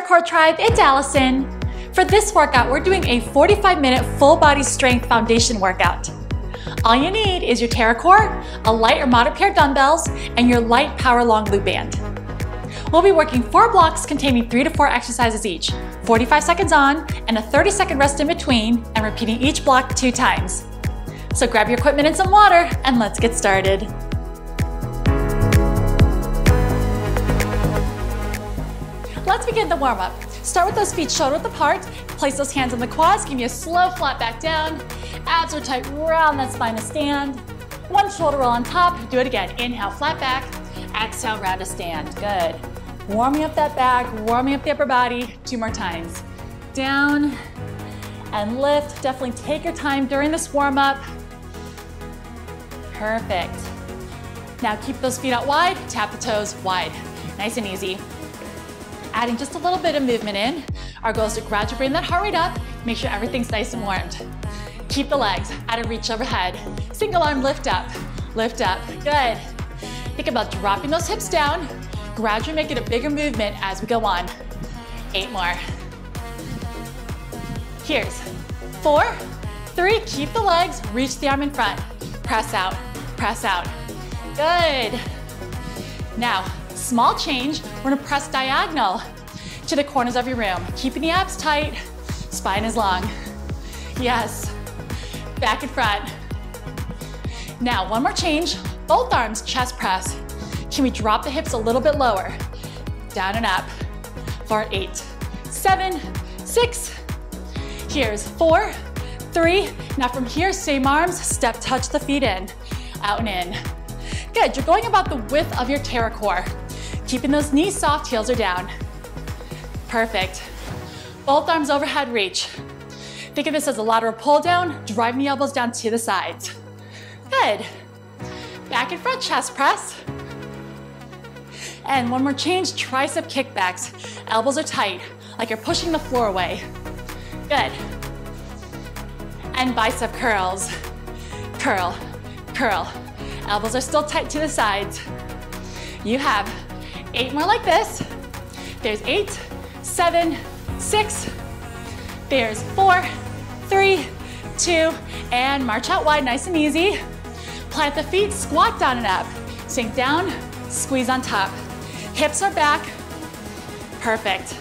TerraCore Tribe, it's Allison. For this workout, we're doing a 45-minute full body strength foundation workout. All you need is your TerraCore, a light or moderate pair of dumbbells, and your light power long loop band. We'll be working 4 blocks containing 3 to 4 exercises each, 45 seconds on and a 30-second rest in between, and repeating each block 2 times. So grab your equipment and some water, and let's get started. Let's begin the warm-up. Start with those feet shoulder width apart, place those hands on the quads, give me a slow flat back down, abs are tight, round that spine to stand. One shoulder roll on top, do it again. Inhale, flat back, exhale, round to stand, good. Warming up that back, warming up the upper body, 2 more times. Down and lift, definitely take your time during this warm-up. Perfect. Now keep those feet out wide, tap the toes wide, nice and easy. Adding just a little bit of movement in. Our goal is to gradually bring that heart rate up, make sure everything's nice and warmed. Keep the legs out of reach overhead. Single arm lift up, good. Think about dropping those hips down, gradually make it a bigger movement as we go on. 8 more. Here's 4, 3, keep the legs, reach the arm in front. Press out, good. Now, small change, we're gonna press diagonal to the corners of your room. Keeping the abs tight, spine is long. Yes, back and front. Now, one more change, both arms chest press. Can we drop the hips a little bit lower? Down and up for 8, 7, 6. Here's 4, 3. Now from here, same arms, step touch the feet in, out and in. Good, you're going about the width of your TerraCore. Keeping those knees soft, heels are down. Perfect. Both arms overhead reach. Think of this as a lateral pull down, driving the elbows down to the sides. Good. Back and front chest press. And one more change, tricep kickbacks. Elbows are tight, like you're pushing the floor away. Good. And bicep curls. Curl, curl. Elbows are still tight to the sides. You have 8 more like this. There's 8, 7, 6. There's 4, 3, 2, and march out wide, nice and easy. Plant the feet, squat down and up. Sink down, squeeze on top. Hips are back. Perfect.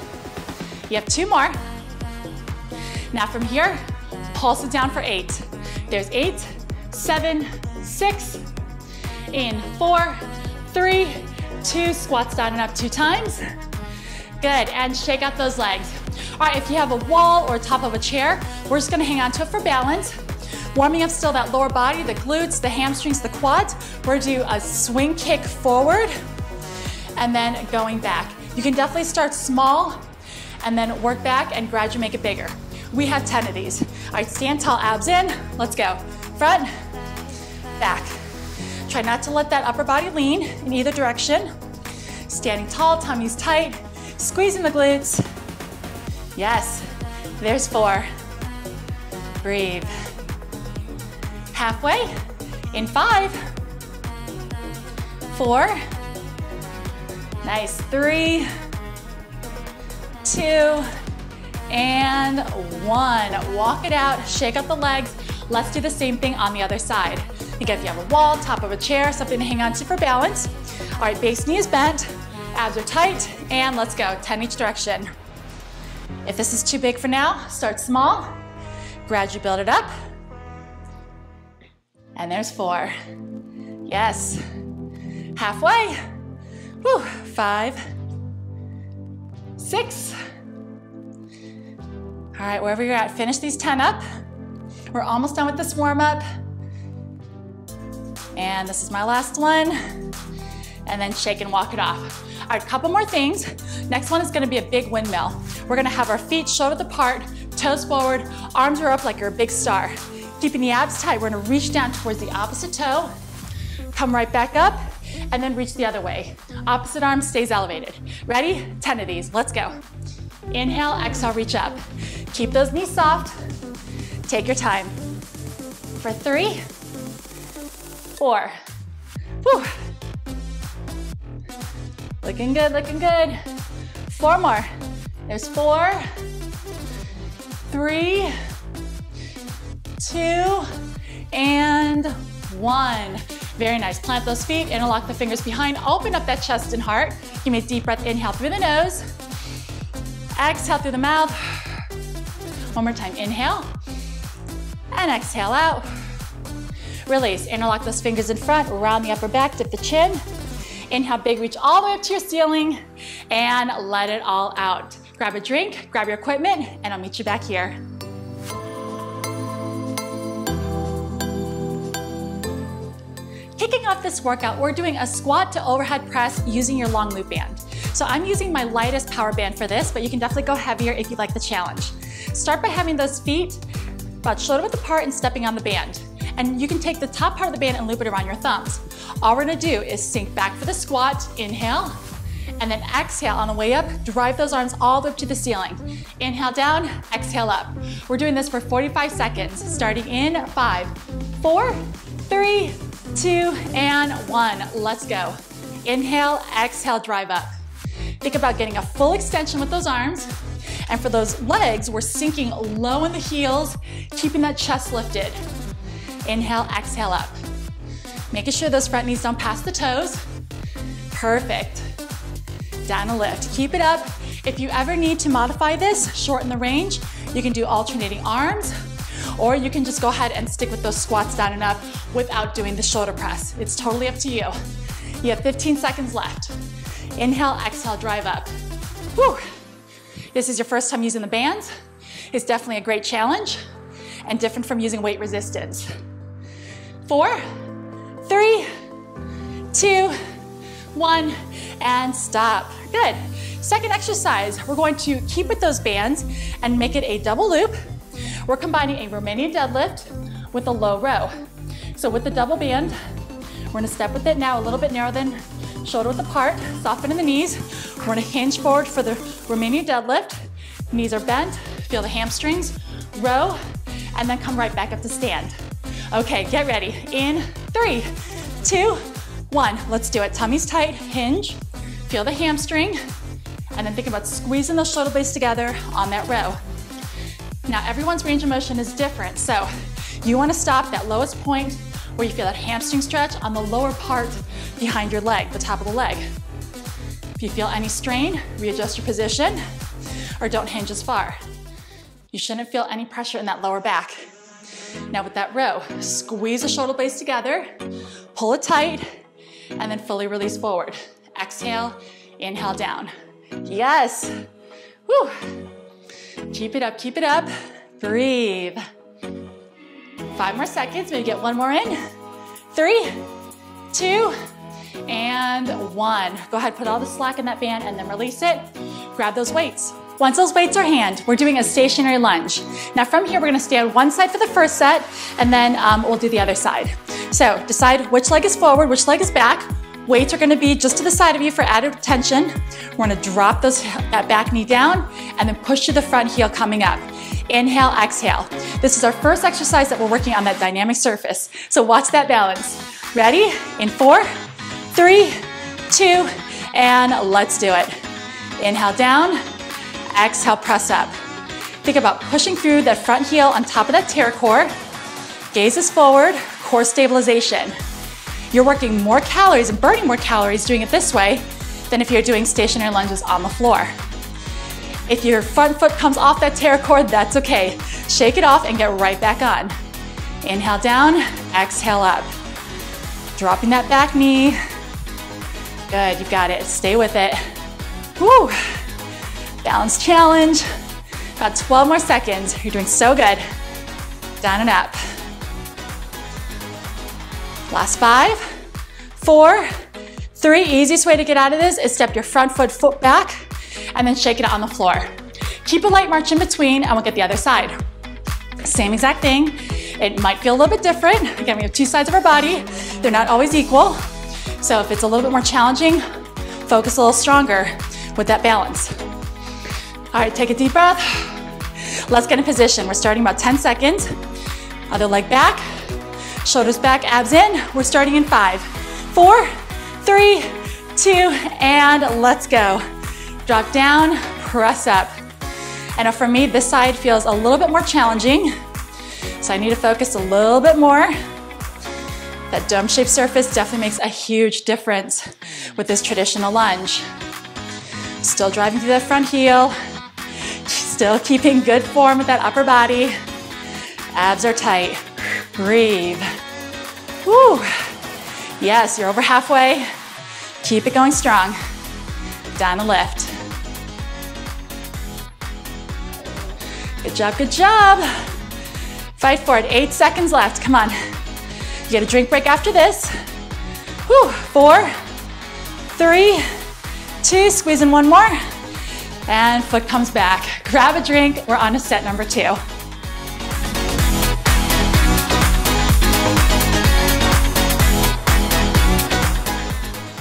You have 2 more. Now from here, pulse it down for 8. There's 8, 7, 6. In 4, 3, 2, squats down and up 2 times. Good, and shake out those legs. All right, if you have a wall or top of a chair, we're just gonna hang on to it for balance. Warming up still that lower body, the glutes, the hamstrings, the quads. We're gonna do a swing kick forward and then going back. You can definitely start small and then work back and gradually make it bigger. We have 10 of these. All right, stand tall, abs in, let's go. Front, back. Try not to let that upper body lean in either direction. Standing tall, tummy's tight, squeezing the glutes. Yes, there's 4. Breathe. Halfway, in 5, 4, nice, 3, 2, and 1. Walk it out, shake out the legs. Let's do the same thing on the other side. Again, if you have a wall, top of a chair, something to hang on to for balance. All right, base knee is bent, abs are tight, and let's go, 10 each direction. If this is too big for now, start small, gradually build it up. And there's 4. Yes. Halfway. Whew. 5, 6. All right, wherever you're at, finish these 10 up. We're almost done with this warm-up. And this is my last one. And then shake and walk it off. All right, a couple more things. Next one is gonna be a big windmill. We're gonna have our feet shoulder width apart, toes forward, arms are up like you're a big star. Keeping the abs tight, we're gonna reach down towards the opposite toe, come right back up, and then reach the other way. Opposite arm stays elevated. Ready? 10 of these, let's go. Inhale, exhale, reach up. Keep those knees soft. Take your time. For 3, 4. Whew. Looking good, looking good. 4 more. There's 4, 3, 2, and 1. Very nice. Plant those feet, interlock the fingers behind, open up that chest and heart. Give me a deep breath. Inhale through the nose. Exhale through the mouth. One more time. Inhale. And exhale out. Release. Interlock those fingers in front, round the upper back, dip the chin. Inhale, big reach all the way up to your ceiling, and let it all out. Grab a drink, grab your equipment, and I'll meet you back here. Kicking off this workout, we're doing a squat to overhead press using your long loop band. So I'm using my lightest power band for this, but you can definitely go heavier if you'd like the challenge. Start by having those feet about shoulder width apart and stepping on the band. And you can take the top part of the band and loop it around your thumbs. All we're gonna do is sink back for the squat, inhale, and then exhale on the way up, drive those arms all the way up to the ceiling. Inhale down, exhale up. We're doing this for 45 seconds, starting in 5, 4, 3, 2, and 1. Let's go. Inhale, exhale, drive up. Think about getting a full extension with those arms. And for those legs, we're sinking low in the heels, keeping that chest lifted. Inhale, exhale up. Making sure those front knees don't pass the toes. Perfect. Down a lift. Keep it up. If you ever need to modify this, shorten the range, you can do alternating arms, or you can just go ahead and stick with those squats down and up without doing the shoulder press. It's totally up to you. You have 15 seconds left. Inhale, exhale, drive up. Whew. This is your first time using the bands. It's definitely a great challenge and different from using weight resistance. 4, 3, 2, 1, and stop. Good. Second exercise, we're going to keep with those bands and make it a double loop. We're combining a Romanian deadlift with a low row. So with the double band, we're gonna step with it now a little bit narrower than shoulder width apart, soften in the knees. We're gonna hinge forward for the Romanian deadlift. Knees are bent, feel the hamstrings, row, and then come right back up to stand. Okay, get ready. In 3, 2, 1. Let's do it. Tummy's tight, hinge, feel the hamstring, and then think about squeezing those shoulder blades together on that row. Now, everyone's range of motion is different, so you wanna stop that lowest point where you feel that hamstring stretch on the lower part behind your leg, the top of the leg. If you feel any strain, readjust your position, or don't hinge as far. You shouldn't feel any pressure in that lower back. Now with that row, squeeze the shoulder blades together, pull it tight, and then fully release forward. Exhale, inhale down. Yes. Woo. Keep it up, breathe. 5 more seconds, maybe get 1 more in. 3, 2, and 1. Go ahead, put all the slack in that band and then release it. Grab those weights. Once those weights are hand, we're doing a stationary lunge. Now from here, we're gonna stay on one side for the first set, and then we'll do the other side. So decide which leg is forward, which leg is back. Weights are gonna be just to the side of you for added tension. We're gonna drop that back knee down and then push to the front heel coming up. Inhale, exhale. This is our first exercise that we're working on that dynamic surface. So watch that balance. Ready? In 4, 3, 2, and let's do it. Inhale down, exhale, press up. Think about pushing through that front heel on top of that pterycore. Gaze is forward, core stabilization. You're working more calories and burning more calories doing it this way than if you're doing stationary lunges on the floor. If your front foot comes off that pterycore, that's okay. Shake it off and get right back on. Inhale down, exhale up. Dropping that back knee. Good, you've got it. Stay with it. Woo. Balance challenge. About 12 more seconds. You're doing so good. Down and up. Last 5, 4, 3. Easiest way to get out of this is step your front foot back and then shake it out on the floor. Keep a light march in between and we'll get the other side. Same exact thing. It might feel a little bit different. Again, we have 2 sides of our body. They're not always equal. So if it's a little bit more challenging, focus a little stronger with that balance. All right, take a deep breath. Let's get in position. We're starting about 10 seconds. Other leg back, shoulders back, abs in. We're starting in 5, 4, 3, 2, and let's go. Drop down, press up. I know for me, this side feels a little bit more challenging, so I need to focus a little bit more. That dome-shaped surface definitely makes a huge difference with this traditional lunge. Still driving through that front heel, still keeping good form with that upper body. Abs are tight. Breathe. Woo. Yes, you're over halfway. Keep it going strong. Down and lift. Good job, good job. Fight for it, 8 seconds left, come on. You get a drink break after this. Whew, 4, 3, 2, squeeze in one more. And foot comes back. Grab a drink, we're on to set number 2.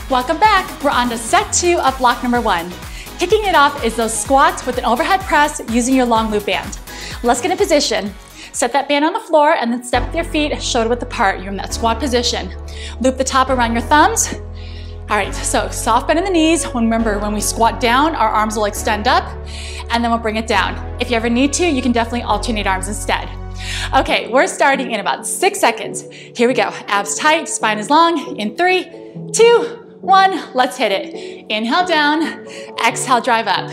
Welcome back, we're on to set 2 of block number 1. Kicking it off is those squats with an overhead press using your long loop band. Let's get in position. Set that band on the floor and then step with your feet shoulder width apart. You're in that squat position. Loop the top around your thumbs. All right, so soft bend in the knees. Remember, when we squat down, our arms will extend up and then we'll bring it down. If you ever need to, you can definitely alternate arms instead. Okay, we're starting in about 6 seconds. Here we go. Abs tight, spine is long. In 3, 2, 1, let's hit it. Inhale down, exhale, drive up.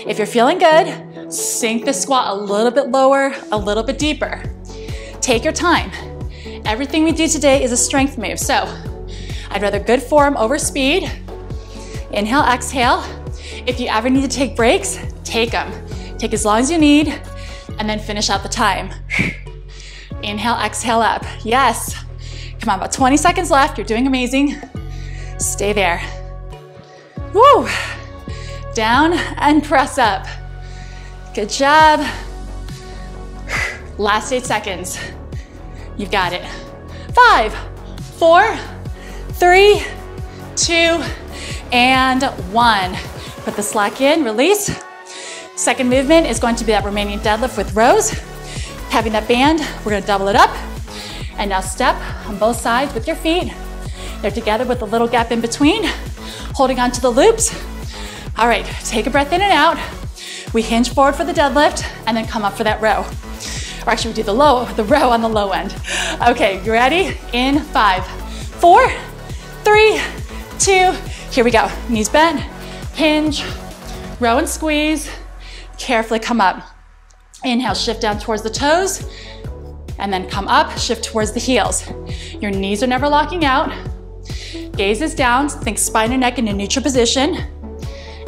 If you're feeling good, sink the squat a little bit lower, a little bit deeper. Take your time. Everything we do today is a strength move, so I'd rather good form over speed. Inhale, exhale. If you ever need to take breaks, take them. Take as long as you need, and then finish out the time. Inhale, exhale up. Yes. Come on, about 20 seconds left. You're doing amazing. Stay there. Woo! Down and press up. Good job. Last 8 seconds. You've got it. 5, 4, 3, 2, and 1. Put the slack in, release. Second movement is going to be that Romanian deadlift with rows. Having that band, we're gonna double it up. And now step on both sides with your feet. They're together with a little gap in between, holding onto the loops. All right, take a breath in and out. We hinge forward for the deadlift and then come up for that row. Or actually we do the row on the low end. Okay, you ready? In 5, 4, 3, 2, here we go. Knees bent, hinge, row and squeeze. Carefully come up. Inhale, shift down towards the toes, and then come up, shift towards the heels. Your knees are never locking out. Gaze is down, think spine and neck in a neutral position,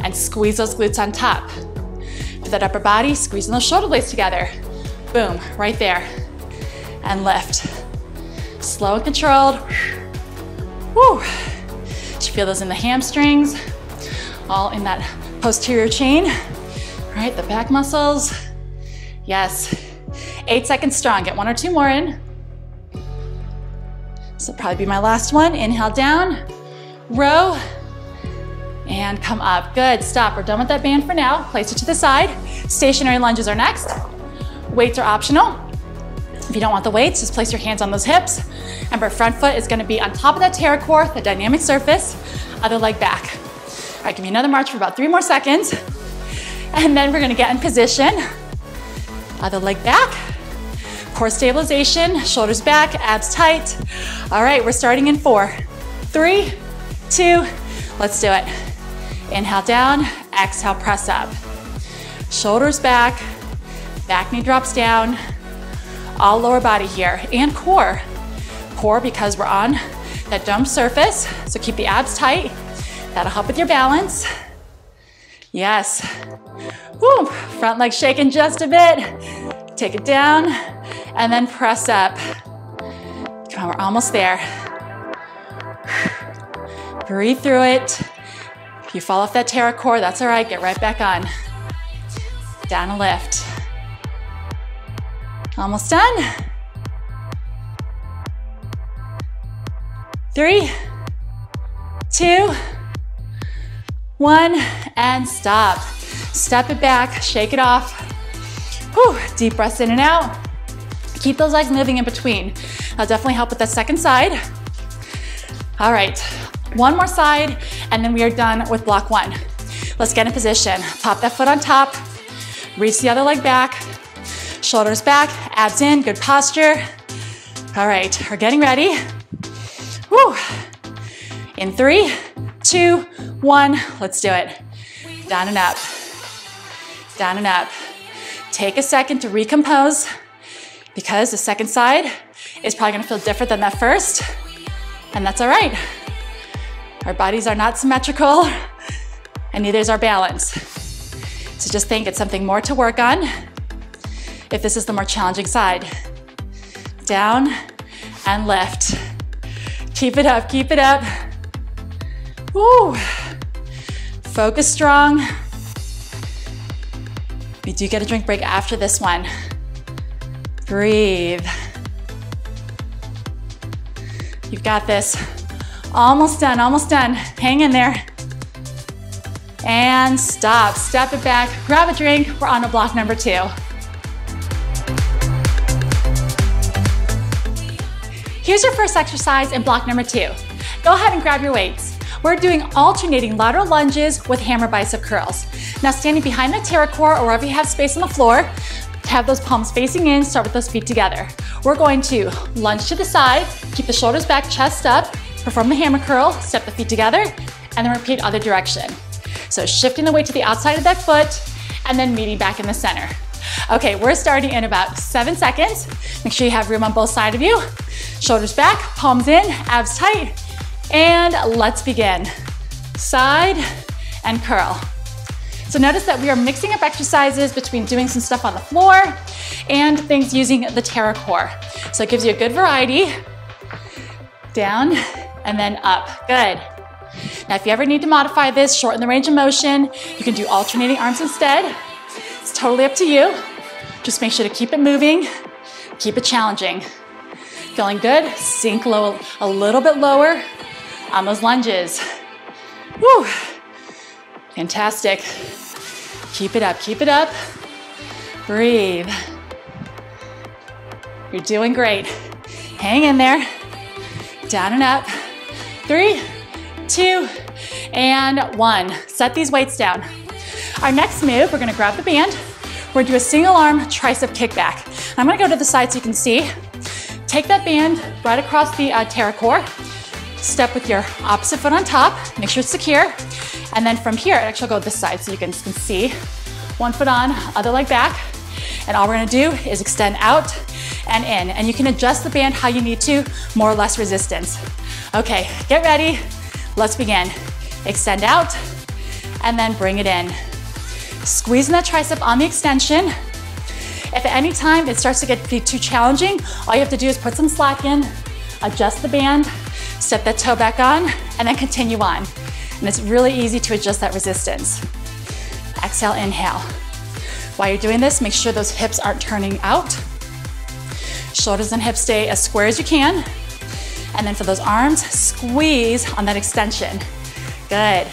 and squeeze those glutes on top. For that upper body, squeezing those shoulder blades together. Boom, right there. And lift. Slow and controlled. Woo. You feel those in the hamstrings, all in that posterior chain, right? The back muscles. Yes. 8 seconds strong. Get 1 or 2 more in. This will probably be my last one. Inhale down, row, and come up. Good, stop. We're done with that band for now. Place it to the side. Stationary lunges are next. Weights are optional. If you don't want the weights, just place your hands on those hips. Remember, front foot is gonna be on top of that TerraCore, the dynamic surface, other leg back. All right, give me another march for about 3 more seconds. And then we're gonna get in position. Other leg back. Core stabilization, shoulders back, abs tight. All right, we're starting in 4, 3, 2, let's do it. Inhale down, exhale, press up. Shoulders back, back knee drops down. All lower body here, and core. Core because we're on that domed surface, so keep the abs tight. That'll help with your balance. Yes. Woo. Front leg shaking just a bit. Take it down, and then press up. Come on, we're almost there. Breathe through it. If you fall off that TerraCore, that's all right, get right back on. Down and lift. Almost done. 3, 2, 1, and stop. Step it back, shake it off. Whew, deep breaths in and out. Keep those legs moving in between. That'll definitely help with the second side. All right, one more side, and then we are done with block 1. Let's get in position. Pop that foot on top. Reach the other leg back. Shoulders back, abs in, good posture. All right, we're getting ready. Woo. In 3, 2, 1, let's do it. Down and up, down and up. Take a second to recompose because the second side is probably gonna feel different than that first, and that's all right. Our bodies are not symmetrical, and neither is our balance. So just think it's something more to work on if this is the more challenging side. Down and lift. Keep it up, keep it up. Woo. Focus strong. We do get a drink break after this one. Breathe. You've got this. Almost done, almost done. Hang in there. And stop, step it back, grab a drink. We're on to block number 2. Here's your first exercise in block number 2. Go ahead and grab your weights. We're doing alternating lateral lunges with hammer bicep curls. Now standing behind the TerraCore or wherever you have space on the floor, have those palms facing in, start with those feet together. We're going to lunge to the side, keep the shoulders back, chest up, perform the hammer curl, step the feet together, and then repeat other direction. So shifting the weight to the outside of that foot, and then meeting back in the center. Okay, we're starting in about 7 seconds. Make sure you have room on both sides of you. Shoulders back, palms in, abs tight, and let's begin. Side and curl. So notice that we are mixing up exercises between doing some stuff on the floor and things using the TerraCore. So it gives you a good variety. Down and then up, good. Now if you ever need to modify this, shorten the range of motion, you can do alternating arms instead. It's totally up to you. Just make sure to keep it moving, keep it challenging. Feeling good? Sink low, a little bit lower on those lunges. Woo! Fantastic. Keep it up, keep it up. Breathe. You're doing great. Hang in there. Down and up. 3, 2, and 1. Set these weights down. Our next move, we're gonna grab the band. We're gonna do a single arm tricep kickback. I'm gonna go to the side so you can see. Take that band right across the TerraCore. Step with your opposite foot on top. Make sure it's secure. And then from here, actually I'll go this side so you can see. One foot on, other leg back. And all we're gonna do is extend out and in. And you can adjust the band how you need to, more or less resistance. Okay, get ready. Let's begin. Extend out and then bring it in. Squeezing that tricep on the extension. If at any time it starts to get too challenging, all you have to do is put some slack in, adjust the band, step that toe back on, and then continue on. And it's really easy to adjust that resistance. Exhale, inhale. While you're doing this, make sure those hips aren't turning out. Shoulders and hips stay as square as you can. And then for those arms, squeeze on that extension. Good.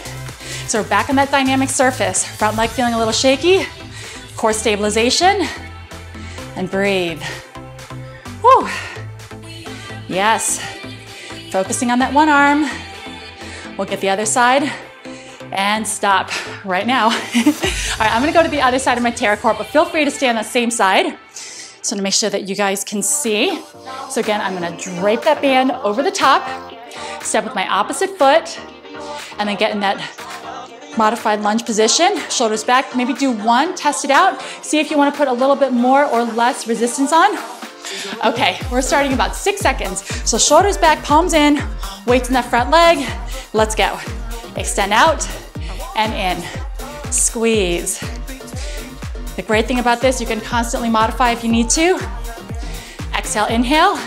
So we're back on that dynamic surface. Front leg feeling a little shaky. Core stabilization. And breathe. Woo. Yes. Focusing on that one arm. We'll get the other side and stop right now. All right, I'm gonna go to the other side of my TerraCore, but feel free to stay on the same side. So to make sure that you guys can see. So again, I'm gonna drape that band over the top, step with my opposite foot, and then get in that modified lunge position. Shoulders back, maybe do 1, test it out. See if you wanna put a little bit more or less resistance on. Okay, we're starting about 6 seconds. So shoulders back, palms in, weights in that front leg. Let's go. Extend out and in. Squeeze. The great thing about this, you can constantly modify if you need to. Exhale, inhale.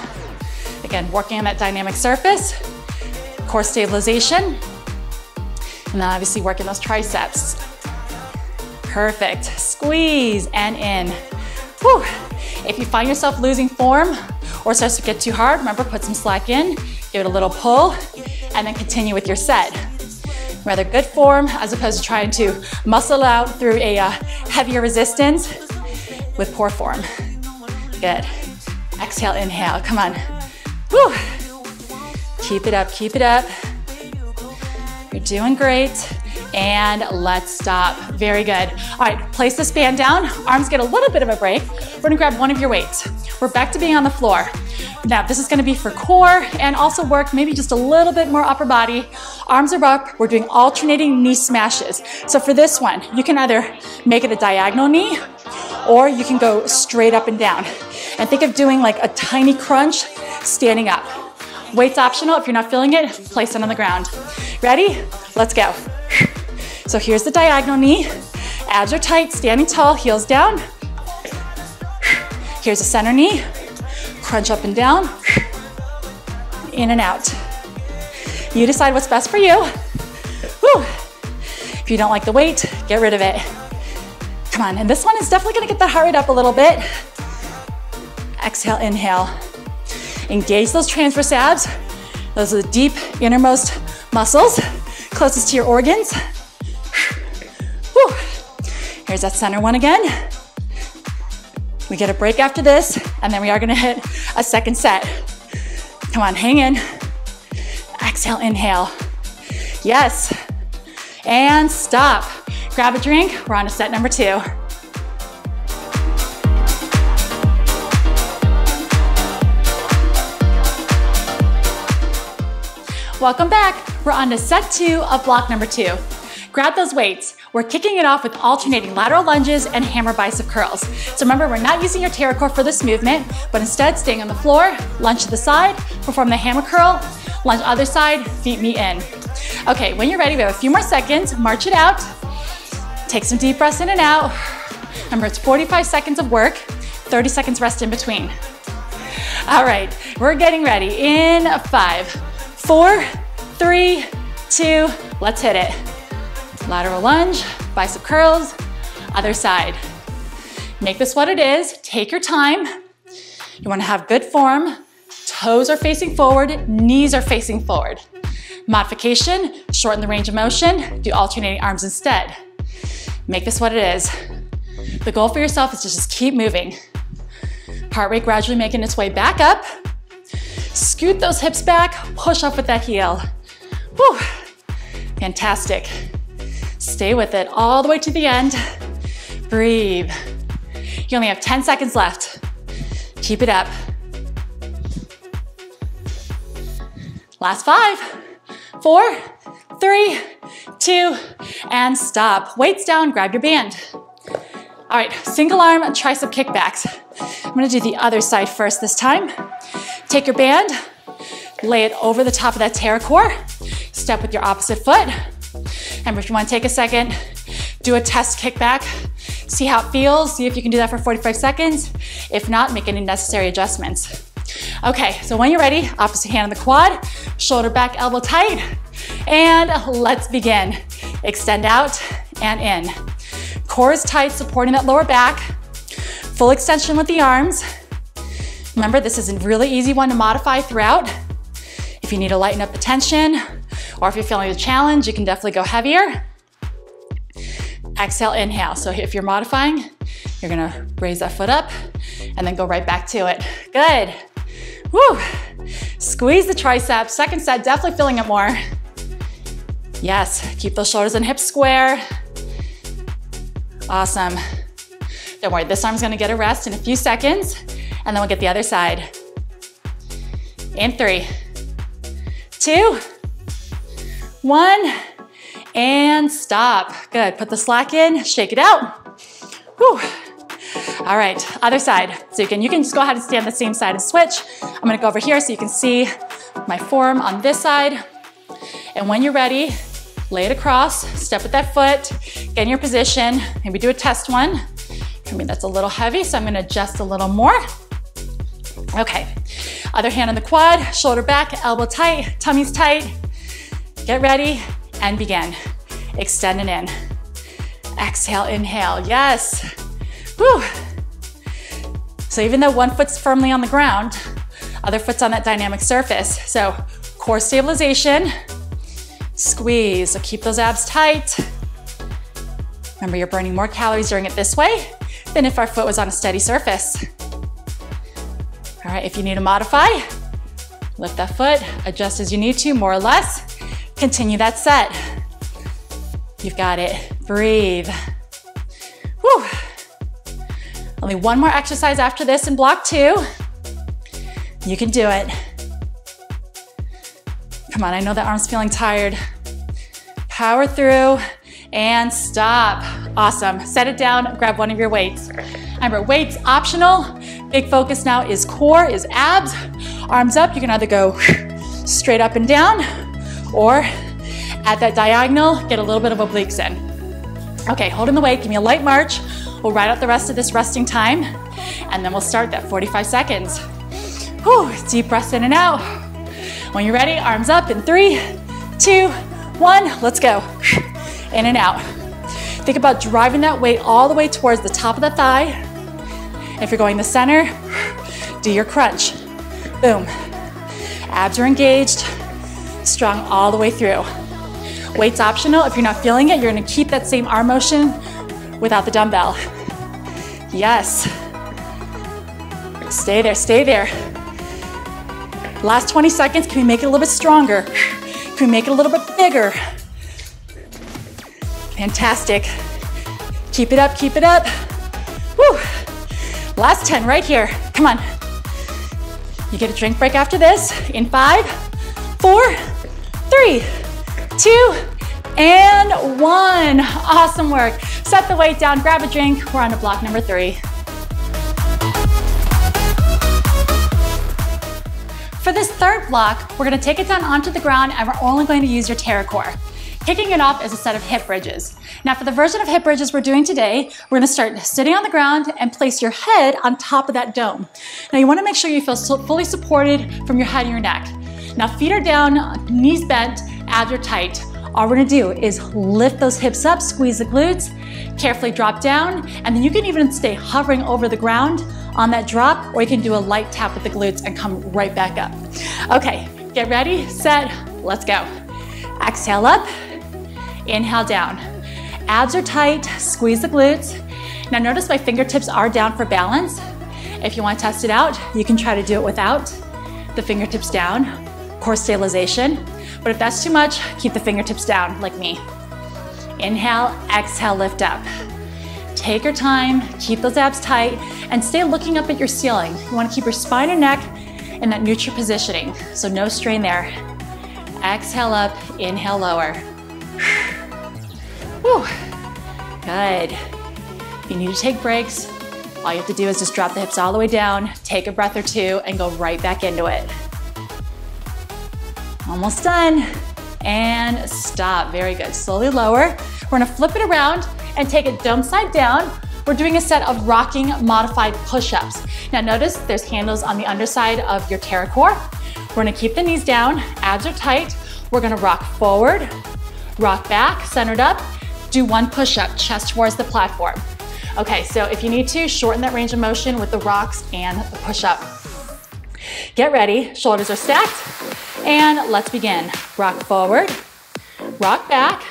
Again, working on that dynamic surface. Core stabilization. And then obviously working those triceps. Perfect. Squeeze and in. Whew. If you find yourself losing form or starts to get too hard, remember, put some slack in, give it a little pull, and then continue with your set. Rather good form as opposed to trying to muscle out through a heavier resistance with poor form. Good. Exhale, inhale, come on. Woo. Keep it up, keep it up. You're Doing great. And let's stop. Very good. All right, place this band down. Arms get a little bit of a break. We're gonna grab one of your weights. We're back to being on the floor. Now, this is gonna be for core and also work maybe just a little bit more upper body. Arms are up. We're doing alternating knee smashes. So for this one, you can either make it a diagonal knee or you can go straight up and down. And think of doing like a tiny crunch standing up. Weight's optional. If you're not feeling it, place it on the ground. Ready? Let's go. So here's the diagonal knee. Abs are tight, standing tall, heels down. Here's the center knee. Crunch up and down. In and out. You decide what's best for you. Whew. If you don't like the weight, get rid of it. Come on, and this one is definitely gonna get the heart rate up a little bit. Exhale, inhale. Engage those transverse abs. Those are the deep innermost muscles, closest to your organs. Whew. Here's that center one again. We get a break after this, and then we are gonna hit a second set. Come on, hang in. Exhale, inhale. Yes. And stop. Grab a drink. We're on to set number 2. Welcome back. We're on to set 2 of block number 2. Grab those weights. We're kicking it off with alternating lateral lunges and hammer bicep curls. So remember, we're not using your pterycore for this movement, but instead staying on the floor, lunge to the side, perform the hammer curl, lunge other side, feet meet in. Okay, when you're ready, we have a few more seconds. March it out. Take some deep breaths in and out. Remember, it's 45 seconds of work, 30 seconds rest in between. All right, we're getting ready in 5, 4, 3, 2, let's hit it. Lateral lunge, bicep curls, other side. Make this what it is. Take your time. You want to have good form. Toes are facing forward, knees are facing forward. Modification, shorten the range of motion, do alternating arms instead. Make this what it is. The goal for yourself is to just keep moving. Heart rate gradually making its way back up. Scoot those hips back, push up with that heel. Whew. Fantastic. Stay with it all the way to the end. Breathe. You only have 10 seconds left. Keep it up. Last 5, 4, 3, 2, and stop. Weights down, grab your band. All right, single arm tricep kickbacks. I'm gonna do the other side first this time. Take your band, lay it over the top of that pterycore, step with your opposite foot. And if you want to take a second, do a test kickback, see how it feels, see if you can do that for 45 seconds. If not, make any necessary adjustments. Okay, so when you're ready, opposite hand on the quad, shoulder back, elbow tight, and let's begin. Extend out and in. Core is tight, supporting that lower back. Full extension with the arms. Remember, this is a really easy one to modify throughout. If you need to lighten up the tension, or if you're feeling the challenge, you can definitely go heavier. Exhale, inhale. So if you're modifying, you're gonna raise that foot up and then go right back to it. Good. Woo. Squeeze the triceps. Second set, definitely feeling it more. Yes, keep those shoulders and hips square. Awesome. Don't worry, this arm's gonna get a rest in a few seconds, and then we'll get the other side. In 3, 2, 1, and stop. Good, put the slack in, shake it out. Whew. All right, other side. So you can just go ahead and stand the same side and switch. I'm gonna go over here so you can see my form on this side. And when you're ready, lay it across, step with that foot, get in your position, maybe do a test one. I mean, that's a little heavy, so I'm gonna adjust a little more. Okay, other hand on the quad, shoulder back, elbow tight, tummy's tight. Get ready and begin. Extend and in. Exhale, inhale, yes. Whew. So even though one foot's firmly on the ground, other foot's on that dynamic surface. So core stabilization, squeeze, so keep those abs tight. Remember, you're burning more calories doing it this way than if our foot was on a steady surface. All right, if you need to modify, lift that foot, adjust as you need to, more or less. Continue that set. You've got it. Breathe. Whew. Only one more exercise after this in block 2. You can do it. Come on, I know that arm's feeling tired. Power through and stop. Awesome. Set it down, grab one of your weights. Remember, weights optional. Big focus now is core, is abs. Arms up, you can either go straight up and down, or at that diagonal, get a little bit of obliques in. Okay, holding the weight, give me a light march. We'll ride out the rest of this resting time, and then we'll start that 45 seconds. Whew, deep breaths in and out. When you're ready, arms up in 3, 2, 1, let's go. In and out. Think about driving that weight all the way towards the top of the thigh. If you're going the center, do your crunch. Boom. Abs are engaged, strong all the way through. Weight's optional. If you're not feeling it, you're gonna keep that same arm motion without the dumbbell. Yes. Stay there, stay there. Last 20 seconds, can we make it a little bit stronger? Can we make it a little bit bigger? Fantastic. Keep it up, keep it up. Woo. Last 10 right here. Come on. You get a drink break after this in 5, 4, 3, 2, and 1. Awesome work. Set the weight down, grab a drink. We're on to block number 3. For this third block, we're gonna take it down onto the ground and we're only going to use your TerraCore. Kicking it off is a set of hip bridges. Now for the version of hip bridges we're doing today, we're gonna start sitting on the ground and place your head on top of that dome. Now you wanna make sure you feel fully supported from your head and your neck. Now feet are down, knees bent, abs are tight. All we're gonna do is lift those hips up, squeeze the glutes, carefully drop down, and then you can even stay hovering over the ground on that drop, or you can do a light tap with the glutes and come right back up. Okay, get ready, set, let's go. Exhale up, inhale down. Abs are tight, squeeze the glutes. Now notice my fingertips are down for balance. If you want to test it out, you can try to do it without the fingertips down, core stabilization. But if that's too much, keep the fingertips down like me. Inhale, exhale, lift up. Take your time, keep those abs tight, and stay looking up at your ceiling. You want to keep your spine and neck in that neutral positioning, so no strain there. Exhale up, inhale lower. Whew. Good. If you need to take breaks, all you have to do is just drop the hips all the way down, take a breath or two, and go right back into it. Almost done. And stop. Very good. Slowly lower. We're gonna flip it around and take it dome side down. We're doing a set of rocking modified push-ups. Now notice there's handles on the underside of your TerraCore. We're gonna keep the knees down, abs are tight. We're gonna rock forward, rock back, centered up, do one push-up, chest towards the platform. Okay, so if you need to, shorten that range of motion with the rocks and the push-up. Get ready, shoulders are stacked, and let's begin. Rock forward, rock back,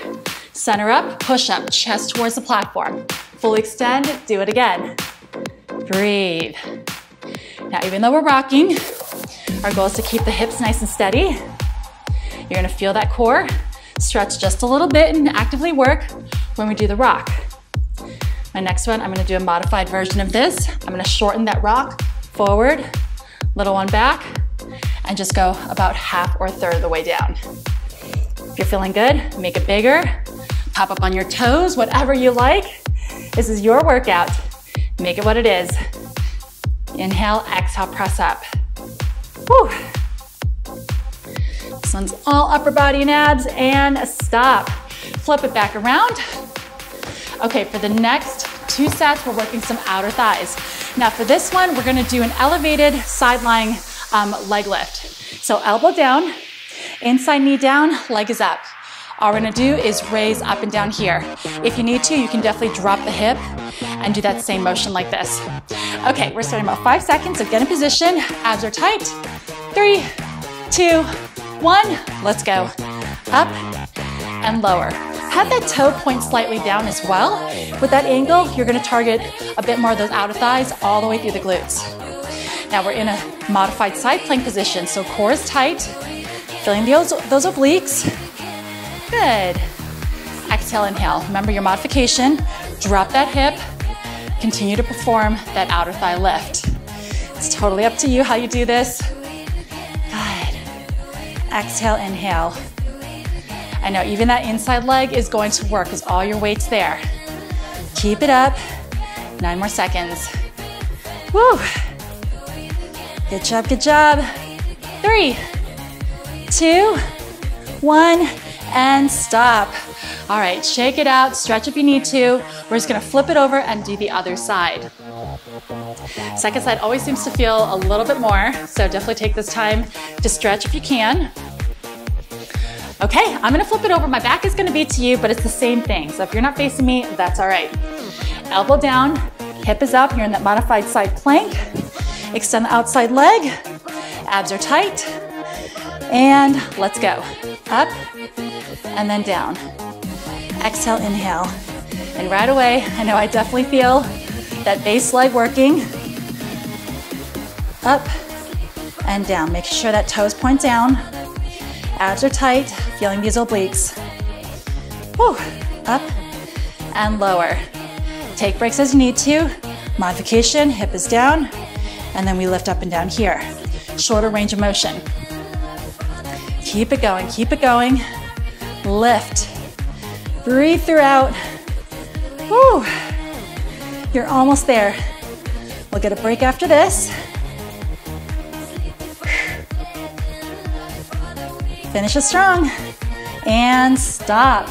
center up, push up, chest towards the platform. Fully extend, do it again. Breathe. Now, even though we're rocking, our goal is to keep the hips nice and steady. You're gonna feel that core stretch just a little bit and actively work when we do the rock. My next one, I'm gonna do a modified version of this. I'm gonna shorten that rock forward, little one back, and just go about half or a third of the way down. If you're feeling good, make it bigger. Pop up on your toes, whatever you like. This is your workout. Make it what it is. Inhale, exhale, press up. Whew. This one's all upper body and abs, and stop. Flip it back around. Okay, for the next 2 sets, we're working some outer thighs. Now for this one, we're gonna do an elevated side lying leg lift. So elbow down, inside knee down, leg is up. All we're gonna do is raise up and down here. If you need to, you can definitely drop the hip and do that same motion like this. Okay, we're starting about 5 seconds, so get in position. Abs are tight. 3, 2, 1, let's go. Up and lower. Have that toe point slightly down as well. With that angle, you're gonna target a bit more of those outer thighs all the way through the glutes. Now we're in a modified side plank position, so core is tight, feeling those obliques. Good. exhale, inhale. Remember your modification, drop that hip, continue to perform that outer thigh lift. It's totally up to you how you do this. Good. Exhale, inhale. I know even that inside leg is going to work because all your weight's there. Keep it up. 9 more seconds. Woo. Good job, good job. 3, 2, 1, and stop. All right, shake it out, stretch if you need to. We're just gonna flip it over and do the other side. Second side always seems to feel a little bit more, so definitely take this time to stretch if you can. Okay, I'm gonna flip it over. My back is gonna be to you, but it's the same thing. So if you're not facing me, that's all right. Elbow down, hip is up. You're in that modified side plank. Extend the outside leg. Abs are tight. And let's go. Up and then down. Exhale, inhale. And right away, I know I definitely feel that base leg working. Up and down. Make sure that toes point down. Abs are tight. Feeling these obliques. Whew. Up and lower. Take breaks as you need to. Modification, hip is down. And then we lift up and down here. Shorter range of motion. Keep it going, keep it going. Lift. Breathe throughout. Woo. You're almost there. We'll get a break after this. Finish it strong. And stop.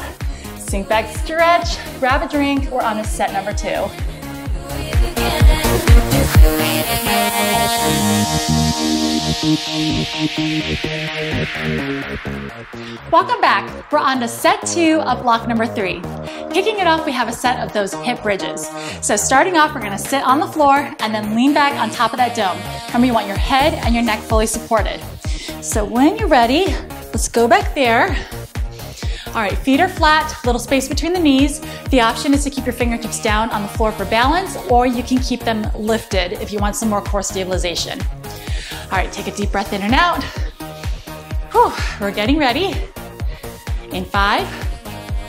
Sink back, stretch, grab a drink. We're on to set number 2. Welcome back. We're on to set 2 of block number 3. Kicking it off, we have a set of those hip bridges. So starting off, we're gonna sit on the floor and then lean back on top of that dome. Remember, you want your head and your neck fully supported. So when you're ready, let's go back there. All right, feet are flat, little space between the knees. The option is to keep your fingertips down on the floor for balance, or you can keep them lifted if you want some more core stabilization. All right, take a deep breath in and out. Whew, we're getting ready. In 5,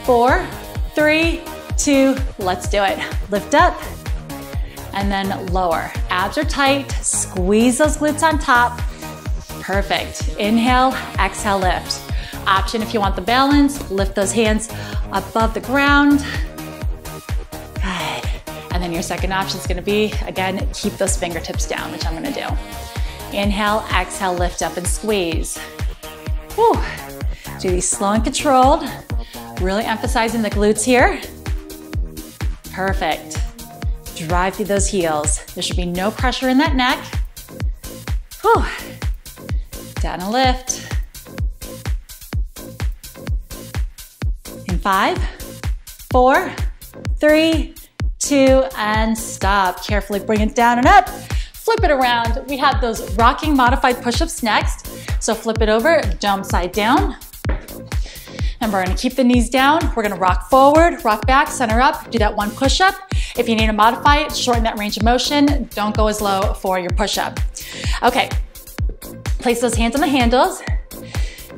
4, 3, 2, let's do it. Lift up and then lower. Abs are tight, squeeze those glutes on top. Perfect. Inhale, exhale, lift. Option if you want the balance, lift those hands above the ground. Good. And then your second option is gonna be, again, keep those fingertips down, which I'm gonna do. Inhale, exhale, lift up and squeeze. Whew. Do these slow and controlled. Really emphasizing the glutes here. Perfect. Drive through those heels. There should be no pressure in that neck. Whew. Down and lift. In 5, 4, 3, 2, and stop. Carefully bring it down and up. Flip it around. We have those rocking modified push-ups next. So flip it over, dome side down. And we're gonna keep the knees down. We're gonna rock forward, rock back, center up, do that one push-up. If you need to modify it, shorten that range of motion. Don't go as low for your push-up. Okay, place those hands on the handles.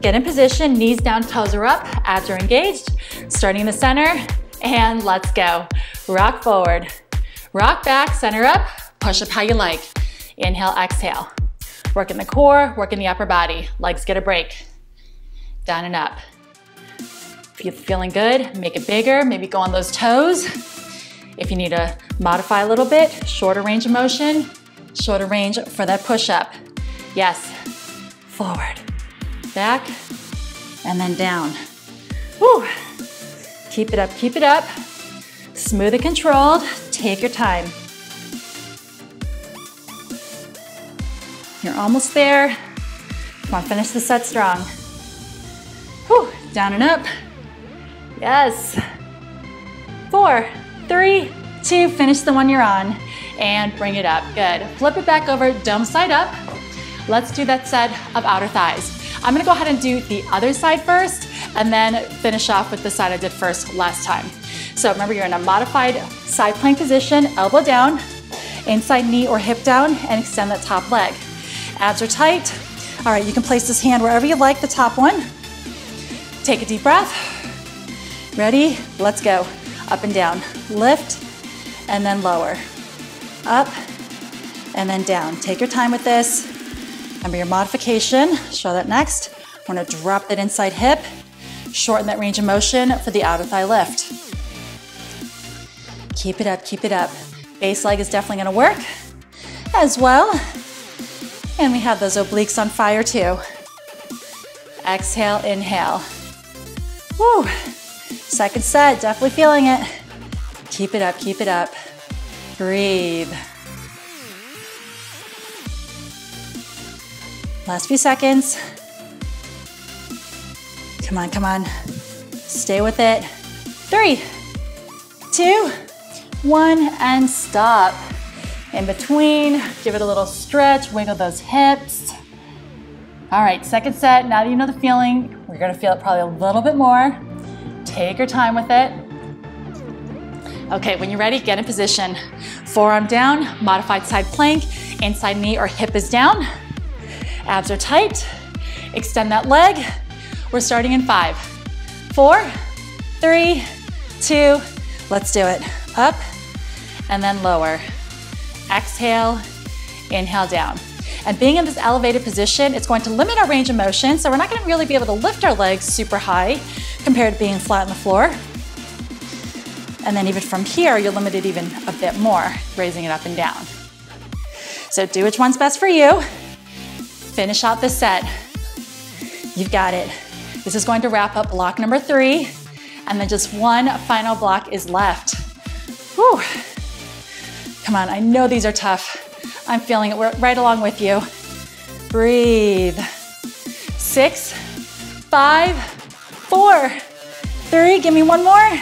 Get in position, knees down, toes are up, abs are engaged. Starting in the center, and let's go. Rock forward, rock back, center up, push up how you like. Inhale, exhale. Work in the core, work in the upper body. Legs get a break. Down and up. If you're feeling good, make it bigger, maybe go on those toes. If you need to modify a little bit, shorter range of motion, shorter range for that push-up. Yes, forward, back, and then down. Woo. Keep it up, keep it up. Smooth and controlled, take your time. You're almost there. Come on, finish the set strong. Whew. Down and up. Yes. 4, 3, 2, finish the one you're on. And bring it up, good. Flip it back over, dome side up. Let's do that set of outer thighs. I'm gonna go ahead and do the other side first, and then finish off with the side I did first last time. So remember, you're in a modified side plank position, elbow down, inside knee or hip down, and extend that top leg. Abs are tight. All right, you can place this hand wherever you like, the top one. Take a deep breath. Ready? Let's go. Up and down. Lift and then lower. Up and then down. Take your time with this. Remember your modification. Show that next. We're gonna drop that inside hip. Shorten that range of motion for the outer thigh lift. Keep it up, keep it up. Base leg is definitely gonna work as well. And we have those obliques on fire too. Exhale, inhale. Woo. Second set, definitely feeling it. Keep it up, keep it up. Breathe. Last few seconds. Come on, come on. Stay with it. 3, 2, 1, and stop. In between, give it a little stretch, wiggle those hips. All right, second set, now that you know the feeling, we're gonna feel it probably a little bit more. Take your time with it. Okay, when you're ready, get in position. Forearm down, modified side plank, inside knee or hip is down. Abs are tight. Extend that leg. We're starting in 5, 4, 3, 2, let's do it. Up and then lower. Exhale, inhale down. And being in this elevated position, it's going to limit our range of motion, so we're not gonna really be able to lift our legs super high compared to being flat on the floor. And then even from here, you're limited even a bit more, raising it up and down. So do which one's best for you. Finish out this set. You've got it. This is going to wrap up block number 3, and then just one final block is left. Whew. Come on, I know these are tough. I'm feeling it, we're right along with you. Breathe. 6, 5, 4, 3, give me one more.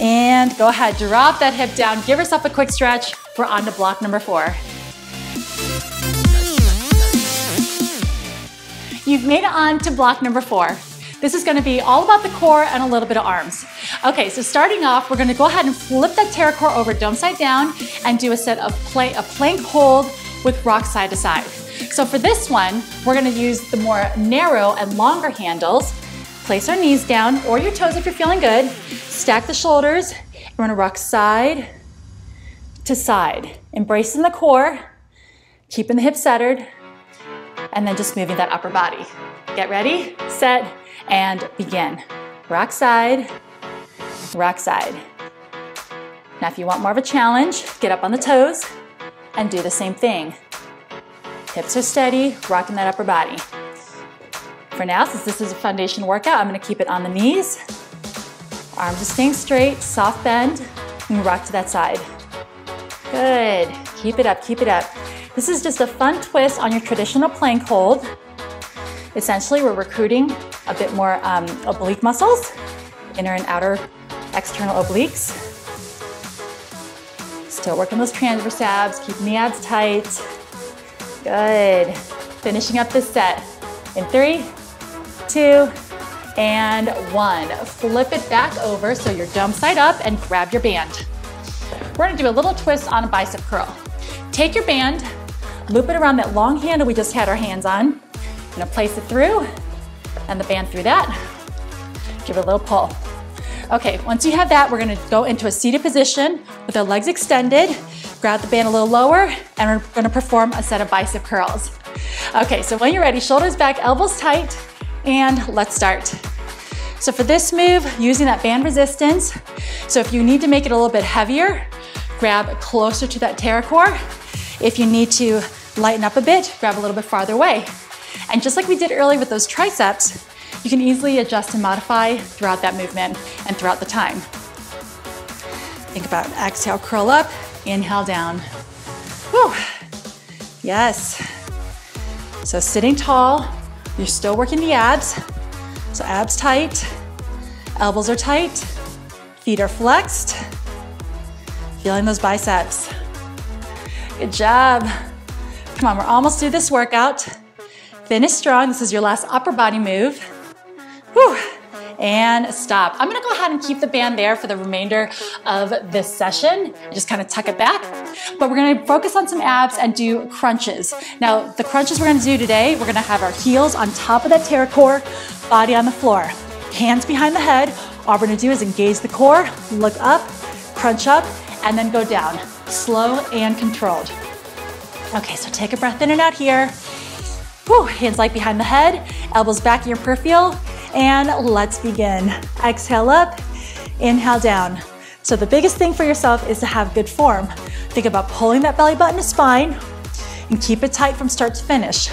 And go ahead, drop that hip down, give yourself a quick stretch. We're on to block number 4. You've made it on to block number 4. This is gonna be all about the core and a little bit of arms. Okay, so starting off, we're gonna go ahead and flip that TerraCore over dome side down and do a set of a plank hold with rock side to side. So for this one, we're gonna use the more narrow and longer handles. Place our knees down or your toes if you're feeling good. Stack the shoulders. We're gonna rock side to side. Embracing the core, keeping the hips centered, and then just moving that upper body. Get ready, set, and begin. Rock side, rock side. Now if you want more of a challenge, get up on the toes and do the same thing. Hips are steady, rocking that upper body. For now, since this is a foundation workout, I'm gonna keep it on the knees. Arms are staying straight, soft bend, and rock to that side. Good, keep it up, keep it up. This is just a fun twist on your traditional plank hold. Essentially, we're recruiting a bit more oblique muscles, inner and outer external obliques. Still working those transverse abs, keeping the abs tight. Good. Finishing up this set in 3, 2, and 1. Flip it back over so you're dome side up and grab your band. We're gonna do a little twist on a bicep curl. Take your band, loop it around that long handle we just had our hands on. Gonna place it through and the band through that. Give it a little pull. Okay, once you have that, we're gonna go into a seated position with our legs extended. Grab the band a little lower and we're gonna perform a set of bicep curls. Okay, so when you're ready, shoulders back, elbows tight, and let's start. So for this move, using that band resistance, so if you need to make it a little bit heavier, grab closer to that TerraCore. If you need to lighten up a bit, grab a little bit farther away. And just like we did earlier with those triceps, you can easily adjust and modify throughout that movement and throughout the time. Think about exhale, curl up, inhale down. Whew. Yes. So sitting tall, you're still working the abs. So abs tight, elbows are tight, feet are flexed. Feeling those biceps. Good job. Come on, we're almost through this workout. Finish strong. This is your last upper body move. Whew. And stop. I'm gonna go ahead and keep the band there for the remainder of this session. Just kind of tuck it back. But we're gonna focus on some abs and do crunches. Now, the crunches we're gonna do today, we're gonna have our heels on top of that TerraCore, body on the floor. Hands behind the head, All we're gonna do is engage the core, look up, crunch up, and then go down. Slow and controlled. Okay, so take a breath in and out here. Whew, hands light behind the head, elbows back in your peripheral, and let's begin. Exhale up, inhale down. So the biggest thing for yourself is to have good form. Think about pulling that belly button to spine and keep it tight from start to finish.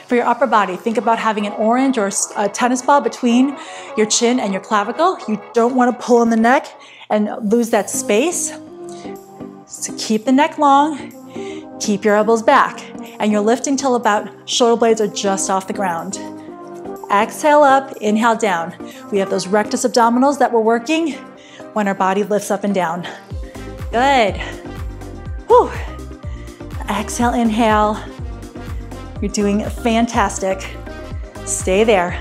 For your upper body, think about having an orange or a tennis ball between your chin and your clavicle. You don't want to pull in the neck and lose that space. So keep the neck long, keep your elbows back, and you're lifting till about shoulder blades are just off the ground. Exhale up, inhale down. We have those rectus abdominals that we're working when our body lifts up and down. Good. Whew. Exhale, inhale. You're doing fantastic. Stay there.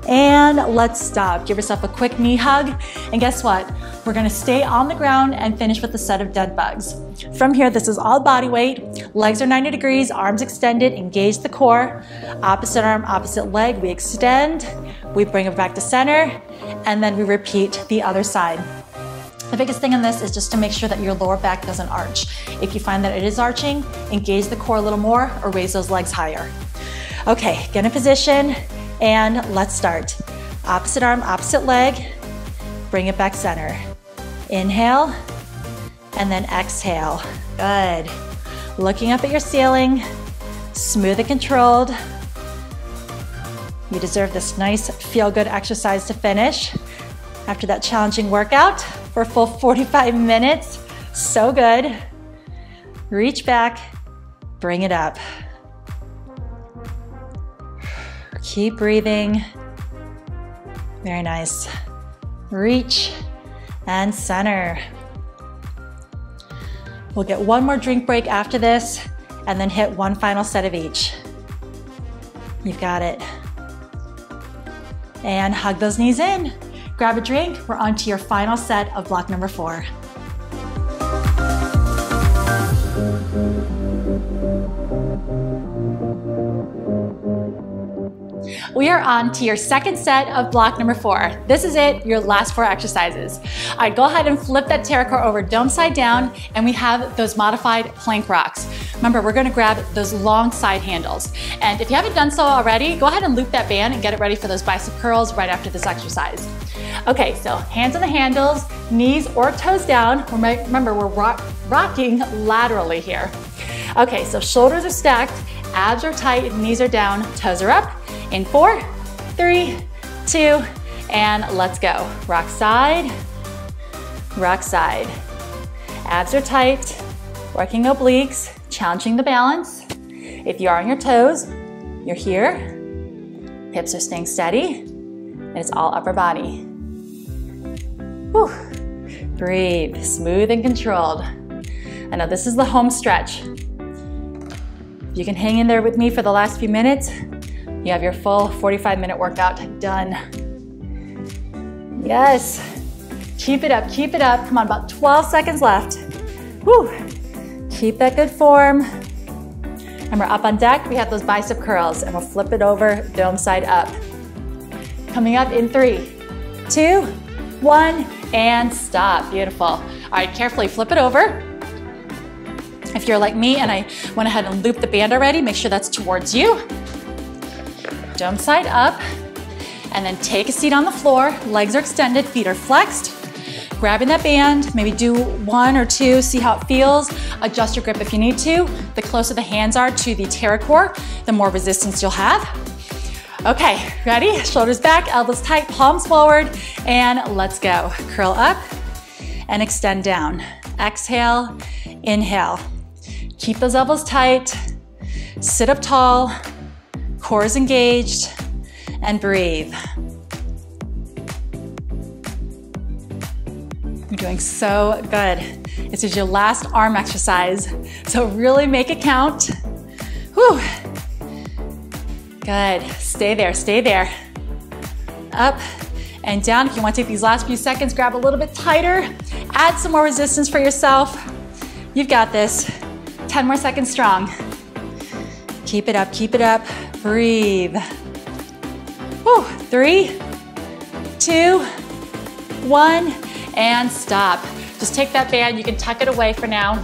And let's stop. Give yourself a quick knee hug. And guess what? We're gonna stay on the ground and finish with a set of dead bugs. From here, this is all body weight. Legs are 90 degrees, arms extended, engage the core. Opposite arm, opposite leg, we extend. We bring it back to center, and then we repeat the other side. The biggest thing in this is just to make sure that your lower back doesn't arch. If you find that it is arching, engage the core a little more or raise those legs higher. Okay, get in position and let's start. Opposite arm, opposite leg, bring it back center. Inhale and then exhale. Good. Looking up at your ceiling, smooth and controlled. You deserve this nice feel-good exercise to finish after that challenging workout for a full 45 minutes. So good. Reach back, bring it up. Keep breathing. Very nice. Reach and center. We'll get one more drink break after this and then hit one final set of each. You've got it. And hug those knees in. Grab a drink. We're on to your final set of block number 4. We are on to your second set of block number 4. This is it, your last 4 exercises. All right, go ahead and flip that TerraCore over dome side down, and we have those modified plank rocks. Remember, we're gonna grab those long side handles. And if you haven't done so already, go ahead and loop that band and get it ready for those bicep curls right after this exercise. Okay, so hands on the handles, knees or toes down. Remember, we're rocking laterally here. Okay, so shoulders are stacked, abs are tight, knees are down, toes are up. In 4, 3, 2, and let's go. Rock side, rock side. Abs are tight, working obliques, challenging the balance. If you are on your toes, you're here. Hips are staying steady, and it's all upper body. Whew. Breathe, smooth and controlled. I know this is the home stretch. If you can hang in there with me for the last few minutes, you have your full 45-minute workout done. Yes, keep it up, keep it up. Come on, about 12 seconds left. Whew. Keep that good form. And we're up on deck, we have those bicep curls, and we'll flip it over, dome side up. Coming up in 3, 2, 1, and stop. Beautiful. All right, carefully flip it over. If you're like me and I went ahead and looped the band already, make sure that's towards you. Dome side up, and then take a seat on the floor. Legs are extended, feet are flexed. Grabbing that band, maybe do 1 or 2, see how it feels. Adjust your grip if you need to. The closer the hands are to the TerraCore, the more resistance you'll have. Okay, ready? Shoulders back, elbows tight, palms forward, and let's go. Curl up and extend down. Exhale, inhale. Keep those elbows tight. Sit up tall. Core is engaged, and breathe. You're doing so good. This is your last arm exercise, so really make it count. Whew. Good, stay there, stay there. Up and down. If you want to take these last few seconds, grab a little bit tighter, add some more resistance for yourself. You've got this. 10 more seconds strong. Keep it up, breathe. Whew. 3, 2, 1, and stop. Just take that band, you can tuck it away for now.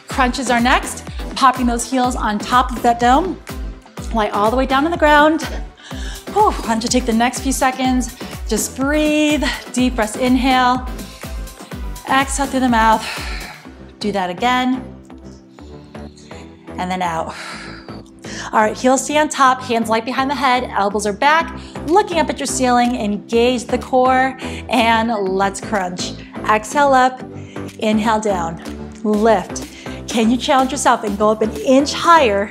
Crunches are next, popping those heels on top of that dome. Lie all the way down on the ground. Whew, why don't you take the next few seconds, just breathe, deep breaths, inhale, exhale through the mouth. Do that again, and then out. All right, heels stay on top, hands light behind the head, elbows are back, looking up at your ceiling, engage the core, and let's crunch. Exhale up, inhale down, lift. Can you challenge yourself and go up an inch higher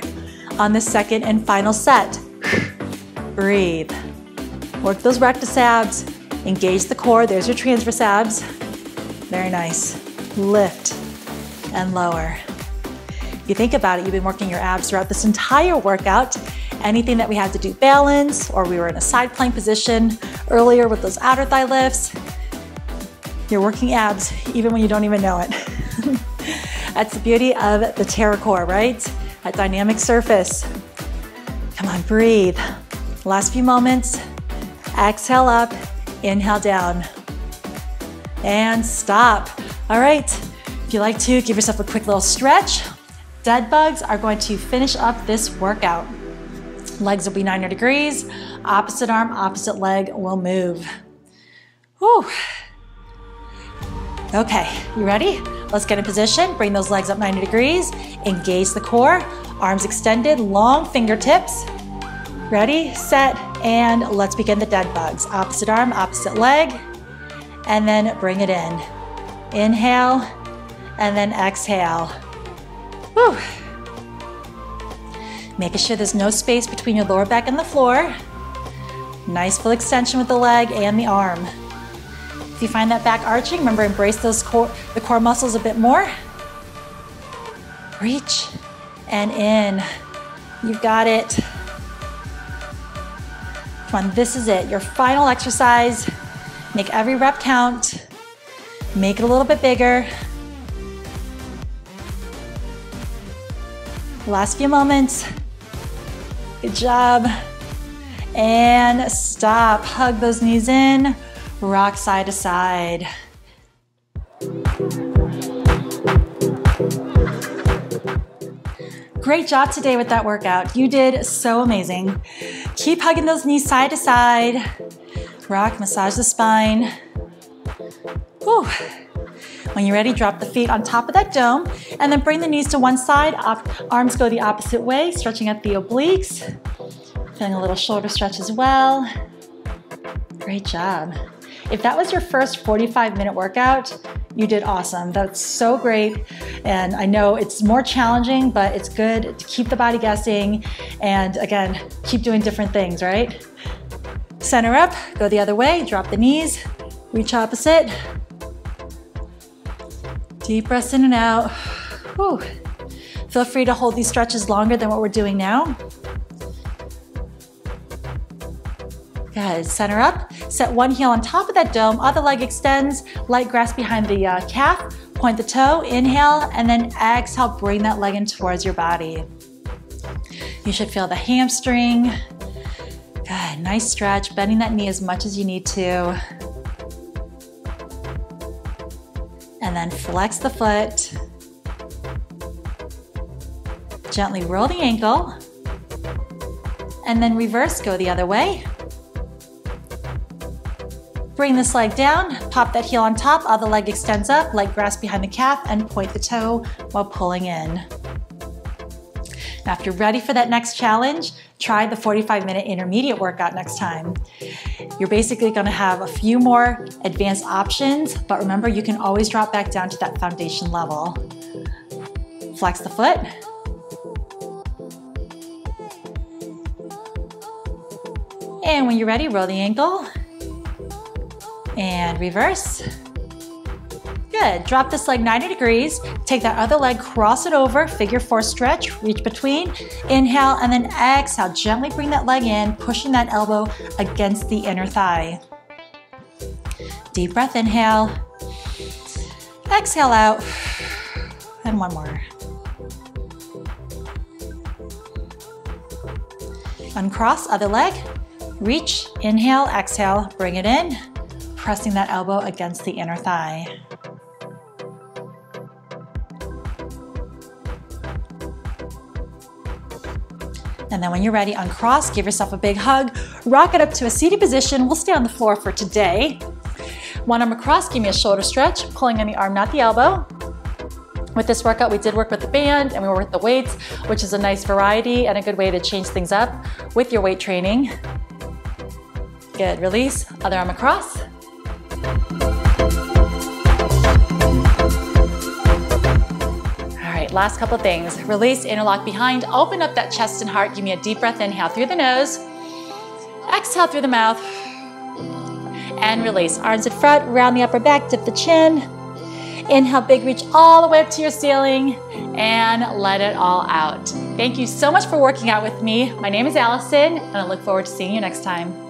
on the second and final set? Breathe. Work those rectus abs, engage the core, there's your transverse abs. Very nice. Lift and lower. If you think about it, you've been working your abs throughout this entire workout. Anything that we had to do balance, or we were in a side plank position earlier with those outer thigh lifts, you're working abs even when you don't even know it. That's the beauty of the TerraCore, right? That dynamic surface. Come on, breathe. Last few moments. Exhale up, inhale down, and stop. All right, if you like to, give yourself a quick little stretch. Dead bugs are going to finish up this workout. Legs will be 90 degrees, opposite arm, opposite leg will move. Whew. Okay, you ready? Let's get in position, bring those legs up 90 degrees, engage the core, arms extended, long fingertips. Ready, set, and let's begin the dead bugs. Opposite arm, opposite leg, and then bring it in. Inhale, and then exhale. Whew. Making sure there's no space between your lower back and the floor. Nice full extension with the leg and the arm. If you find that back arching, remember, embrace those the core muscles a bit more. Reach and in. You've got it. Come on, this is it. Your final exercise. Make every rep count. Make it a little bit bigger. Last few moments. Good job. And stop. Hug those knees in. Rock side to side. Great job today with that workout. You did so amazing. Keep hugging those knees side to side. Rock, massage the spine. Whew. When you're ready, drop the feet on top of that dome and then bring the knees to one side. Arms go the opposite way, stretching at the obliques. Feeling a little shoulder stretch as well. Great job. If that was your first 45-minute workout, you did awesome. That's so great. And I know it's more challenging, but it's good to keep the body guessing. And again, keep doing different things, right? Center up, go the other way, drop the knees, reach opposite. Deep breaths in and out. Whew. Feel free to hold these stretches longer than what we're doing now. Good, center up. Set one heel on top of that dome, other leg extends, light grasp behind the calf, point the toe, inhale, and then exhale, bring that leg in towards your body. You should feel the hamstring. Good, nice stretch, bending that knee as much as you need to. And then flex the foot. Gently roll the ankle. And then reverse, go the other way. Bring this leg down, pop that heel on top, other leg extends up, leg grasp behind the calf, and point the toe while pulling in. Now, if you're ready for that next challenge, try the 45-minute intermediate workout next time. You're basically gonna have a few more advanced options, but remember, you can always drop back down to that foundation level. Flex the foot. And when you're ready, roll the ankle. And reverse. Good, drop this leg 90 degrees. Take that other leg, cross it over, figure four stretch, reach between. Inhale, and then exhale. Gently bring that leg in, pushing that elbow against the inner thigh. Deep breath, inhale. Exhale out. And one more. Uncross, other leg. Reach, inhale, exhale, bring it in. pressing that elbow against the inner thigh. And then when you're ready, uncross, give yourself a big hug, rock it up to a seated position. We'll stay on the floor for today. One arm across, give me a shoulder stretch, pulling on the arm, not the elbow. With this workout, we did work with the band and we worked with the weights, which is a nice variety and a good way to change things up with your weight training. Good, release, other arm across. All right, last couple things. Release, interlock behind, open up that chest and heart. Give me a deep breath, inhale through the nose, exhale through the mouth, and release. Arms in front, round the upper back, dip the chin. Inhale, big reach all the way up to your ceiling and let it all out. Thank you so much for working out with me. My name is Allison and I look forward to seeing you next time.